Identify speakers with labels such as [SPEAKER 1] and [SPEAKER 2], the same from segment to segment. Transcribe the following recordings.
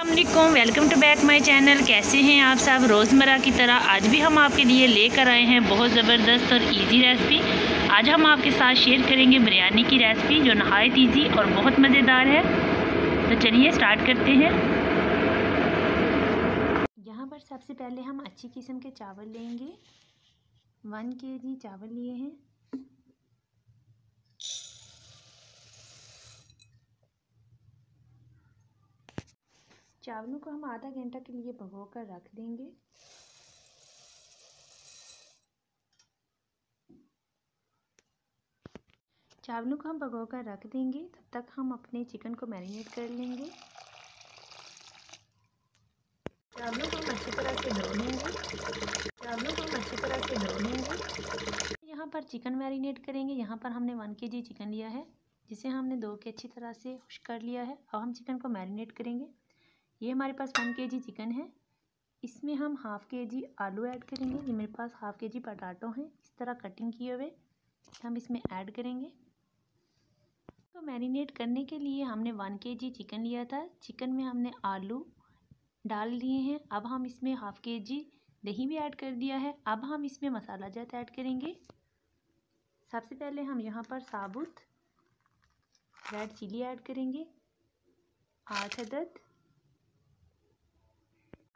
[SPEAKER 1] अस्सलामुअलैकुम, welcome to back my channel. कैसे हैं आप सब? रोज़मर्रा की तरह आज भी हम आपके लिए लेकर आए हैं बहुत ज़बरदस्त और इजी रेसिपी। आज हम आपके साथ शेयर करेंगे बिरयानी की रेसिपी जो नहायत इजी और बहुत मज़ेदार है। तो चलिए स्टार्ट करते हैं। यहाँ पर सबसे पहले हम अच्छी किस्म के चावल लेंगे। 1 kg चावल लिए हैं। चावलों को हम आधा घंटा के लिए भिगो कर रख देंगे। चावलों को हम भिगो कर रख देंगे, तब तक हम अपने चिकन को मैरिनेट कर लेंगे। चावलों को हम अच्छी तरह से धो लेंगे। यहाँ पर चिकन मैरिनेट करेंगे। यहाँ पर हमने 1 kg चिकन लिया है, जिसे हमने धो के अच्छी तरह से खुश कर लिया है। अब हम चिकन को मैरिनेट करेंगे। ये हमारे पास 1 kg चिकन है। इसमें हम ½ kg आलू ऐड करेंगे। ये मेरे पास ½ kg पटाटो हैं, इस तरह कटिंग किए हुए हम इसमें ऐड करेंगे। तो मैरिनेट करने के लिए हमने 1 kg चिकन लिया था। चिकन में हमने आलू डाल लिए हैं। अब हम इसमें ½ kg दही भी ऐड कर दिया है। अब हम इसमें मसाला जात ऐड करेंगे। सबसे पहले हम यहाँ पर साबुत रेड चिली ऐड करेंगे, 8 अदद।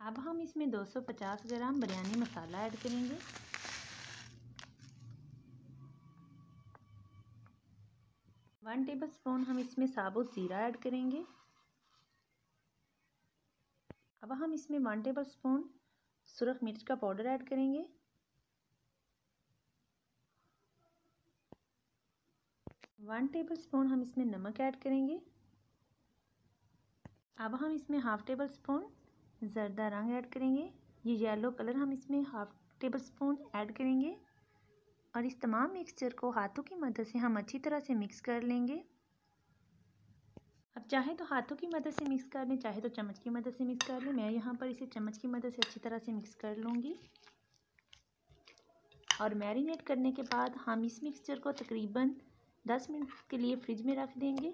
[SPEAKER 1] अब हम इसमें 250 ग्राम बिरयानी मसाला ऐड करेंगे। वन टेबलस्पून हम इसमें साबुत ज़ीरा ऐड करेंगे। अब हम इसमें 1 टेबलस्पून सुरख मिर्च का पाउडर ऐड करेंगे। 1 टेबलस्पून हम इसमें नमक ऐड करेंगे। अब हम इसमें ½ टेबलस्पून ज़रदा रंग ऐड करेंगे। ये येलो कलर हम इसमें ½ टेबलस्पून ऐड करेंगे और इस तमाम मिक्सचर को हाथों की मदद से हम अच्छी तरह से मिक्स कर लेंगे। अब चाहे तो हाथों की मदद से मिक्स कर लें, चाहे तो चम्मच की मदद से मिक्स कर लें। मैं यहाँ पर इसे चम्मच की मदद से अच्छी तरह से मिक्स कर लूँगी। और मैरिनेट करने के बाद हम इस मिक्सचर को तकरीबन 10 मिनट के लिए फ्रिज में रख देंगे।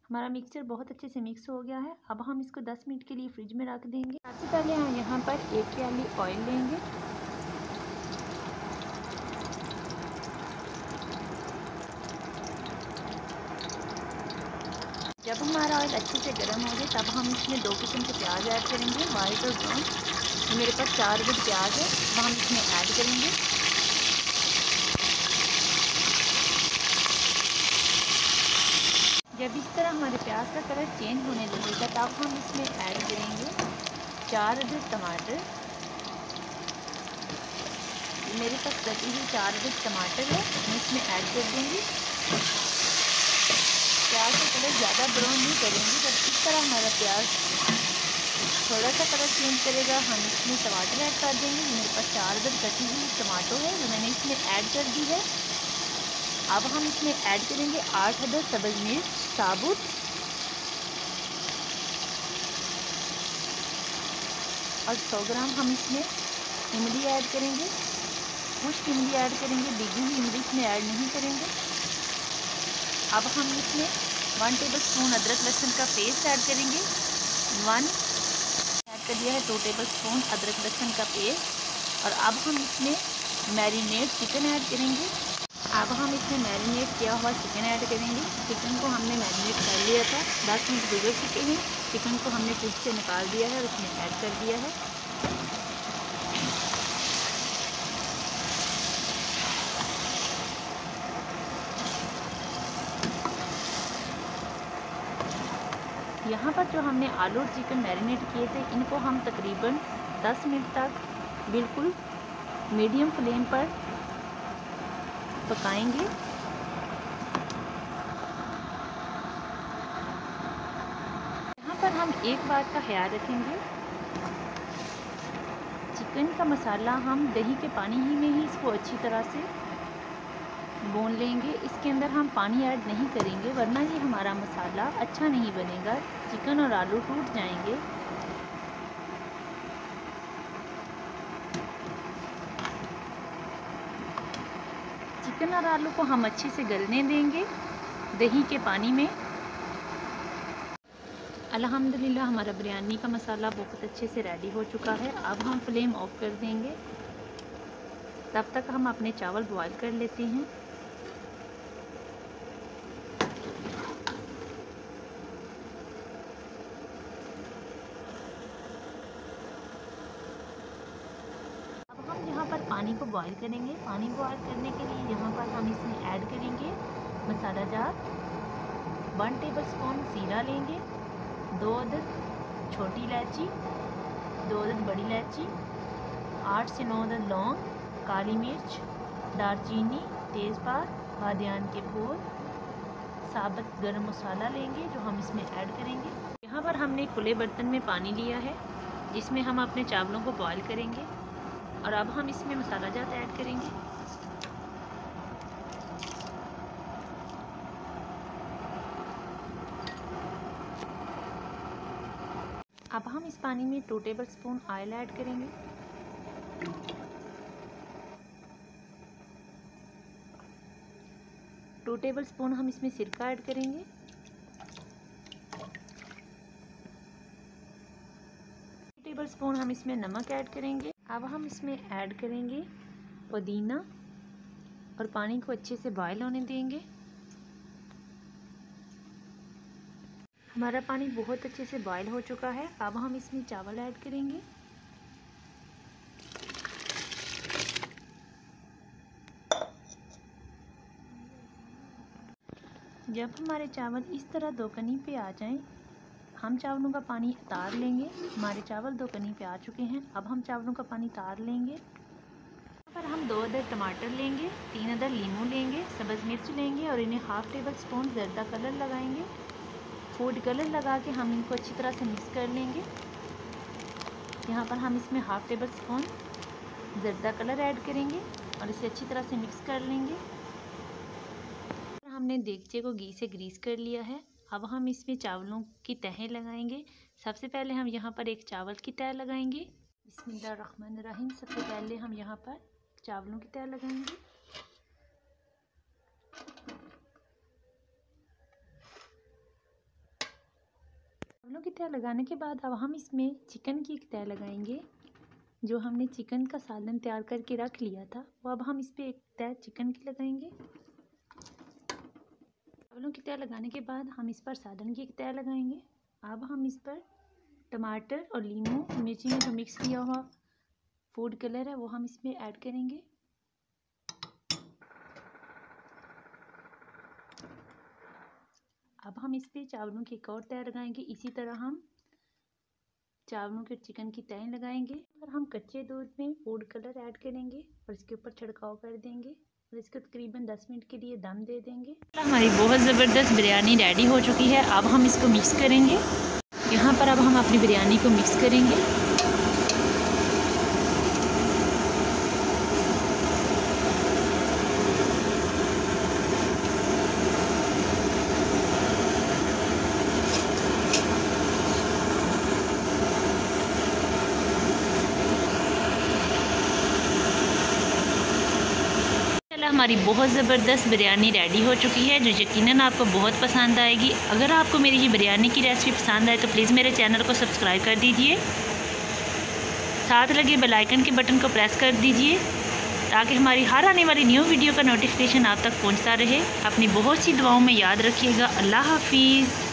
[SPEAKER 1] हमारा मिक्सचर बहुत अच्छे से मिक्स हो गया है। अब हम इसको 10 मिनट के लिए फ्रिज में रख देंगे। सबसे पहले हम यहाँ पर 1 प्याली ऑयल लेंगे। जब हमारा ऑयल अच्छे से गर्म हो जाए तब हम इसमें 2 किस्म के प्याज ऐड करेंगे, वाइट और ब्राउन। मेरे पास 4 अदद प्याज है, वो हम इसमें ऐड करेंगे। जब इस तरह हमारे प्याज का कलर चेंज होने लगेगा तब हम इसमें ऐड करेंगे 4 अदद टमाटर। मेरे पास कटी हुई 4 अदद टमाटर है, मैं इसमें ऐड कर दूँगी। प्याज का कलर ज़्यादा ब्राउन नहीं करेंगे। जब इस तरह हमारा प्याज थोड़ा सा कलर चेंज करेगा हम इसमें टमाटर ऐड कर देंगे। मेरे पास 4 अदद कटी हुई टमाटो है, जो मैंने इसमें ऐड कर दी है। अब हम इसमें ऐड करेंगे 8 अदद सब्ज़ मिर्च साबुत और 100 ग्राम हम इसमें इमली ऐड करेंगे। खुश्क इमली ऐड करेंगे, भीगी हुई इमली इसमें ऐड नहीं करेंगे। अब हम इसमें 1 टेबलस्पून अदरक लहसुन का पेस्ट ऐड करेंगे। 1 ऐड कर दिया है 2 टेबलस्पून अदरक लहसुन का पेस्ट। और अब हम इसमें मैरिनेट चिकन ऐड करेंगे। अब हम इसमें मैरिनेट किया हुआ चिकन ऐड करेंगे। चिकन को हमने मैरिनेट कर लिया था, 10 मिनट गुजर चुके हैं। चिकन को हमने फ्रिज से निकाल दिया है और इसमें ऐड कर दिया है। यहाँ पर जो हमने आलू और चिकन मैरिनेट किए थे, इनको हम तकरीबन 10 मिनट तक बिल्कुल मीडियम फ्लेम पर पकाएंगे। यहाँ पर हम एक बात का ख्याल रखेंगे, चिकन का मसाला हम दही के पानी ही में ही इसको अच्छी तरह से भून लेंगे। इसके अंदर हम पानी ऐड नहीं करेंगे, वरना ये हमारा मसाला अच्छा नहीं बनेगा, चिकन और आलू टूट जाएंगे। चिकन और आलू को हम अच्छे से गलने देंगे दही के पानी में। अल्हम्दुलिल्लाह हमारा बिरयानी का मसाला बहुत अच्छे से रेडी हो चुका है। अब हम फ्लेम ऑफ कर देंगे। तब तक हम अपने चावल बॉईल कर लेते हैं। अब हम यहाँ पर पानी को बॉईल करेंगे। पानी बॉईल करने के लिए यहाँ पर हम इसमें ऐड करेंगे मसाला जार। 1 टेबलस्पून जीरा लेंगे, 2 अदद छोटी इलायची, 2 अदद बड़ी इलायची, 8 से 9 अदद लौंग, काली मिर्च, दालचीनी, तेज़पात, बादियान के फूल, साबुत गरम मसाला लेंगे जो हम इसमें ऐड करेंगे। यहाँ पर हमने खुले बर्तन में पानी लिया है जिसमें हम अपने चावलों को बॉईल करेंगे और अब हम इसमें मसाला जात ऐड करेंगे। अब हम इस पानी में 2 टेबलस्पून ऑयल ऐड करेंगे। टू टेबलस्पून हम इसमें सिरका ऐड करेंगे। 2 टेबलस्पून हम इसमें नमक ऐड करेंगे। अब हम इसमें ऐड करेंगे पुदीना और पानी को अच्छे से बॉईल होने देंगे। हमारा पानी बहुत अच्छे से बॉईल हो चुका है। अब हम इसमें चावल ऐड करेंगे। जब हमारे चावल इस तरह दोकनी पे आ जाएं, हम चावलों का पानी उतार लेंगे। हमारे चावल दोकनी पे आ चुके हैं। अब हम चावलों का पानी उतार लेंगे। यहाँ पर हम 2 अदद टमाटर लेंगे, 3 अदद लीमू लेंगे, सब्ज़ मिर्च लेंगे और इन्हें हाफ़ टेबलस्पून ज़र्दा कलर लगाएंगे। फूड कलर लगा के हम इनको अच्छी तरह से मिक्स कर लेंगे। यहाँ पर हम इसमें हाफ़ टेबलस्पून ज़र्दा कलर ऐड करेंगे और इसे अच्छी तरह से मिक्स कर लेंगे। हमने देगचे को घी से ग्रीस कर लिया है। अब हम इसमें चावलों की तहें लगाएंगे। सबसे पहले हम यहाँ पर एक चावल की तह लगाएंगे। बिस्मिल्लाहिर्रहमानिर्रहीम। सबसे पहले हम यहाँ पर चावलों की तह लगाएंगे। चावलों की तह लगाने के बाद अब हम इसमें चिकन की एक तह लगाएंगे। जो हमने चिकन का सालन तैयार करके रख लिया था वो अब हम इस पर एक तह चिकन की लगाएंगे। चावलों की तह लगाने के बाद हम इस पर सालन की एक तह लगाएंगे। अब हम इस पर टमाटर और लीमू मिर्ची में जो मिक्स किया हुआ फूड कलर है वो हम इसमें ऐड करेंगे। अब हम इस पर चावलों की एक और तह लगाएंगे। इसी तरह हम चावलों के चिकन की तह लगाएंगे और हम कच्चे दूध में फूड कलर ऐड करेंगे और इसके ऊपर छिड़काव कर देंगे और इसको तकरीबन 10 मिनट के लिए दम दे देंगे। हमारी बहुत ज़बरदस्त बिरयानी रेडी हो चुकी है। अब हम इसको मिक्स करेंगे। यहाँ पर अब हम अपनी बिरयानी को मिक्स करेंगे। हमारी बहुत ज़बरदस्त बिरयानी रेडी हो चुकी है जो यकीनन आपको बहुत पसंद आएगी। अगर आपको मेरी ये बिरयानी की रेसिपी पसंद आए तो प्लीज़ मेरे चैनल को सब्सक्राइब कर दीजिए। साथ लगे बेल आइकन के बटन को प्रेस कर दीजिए ताकि हमारी हर आने वाली न्यू वीडियो का नोटिफिकेशन आप तक पहुंचता रहे। अपनी बहुत सी दुआओं में याद रखिएगा। अल्लाह हाफिज़।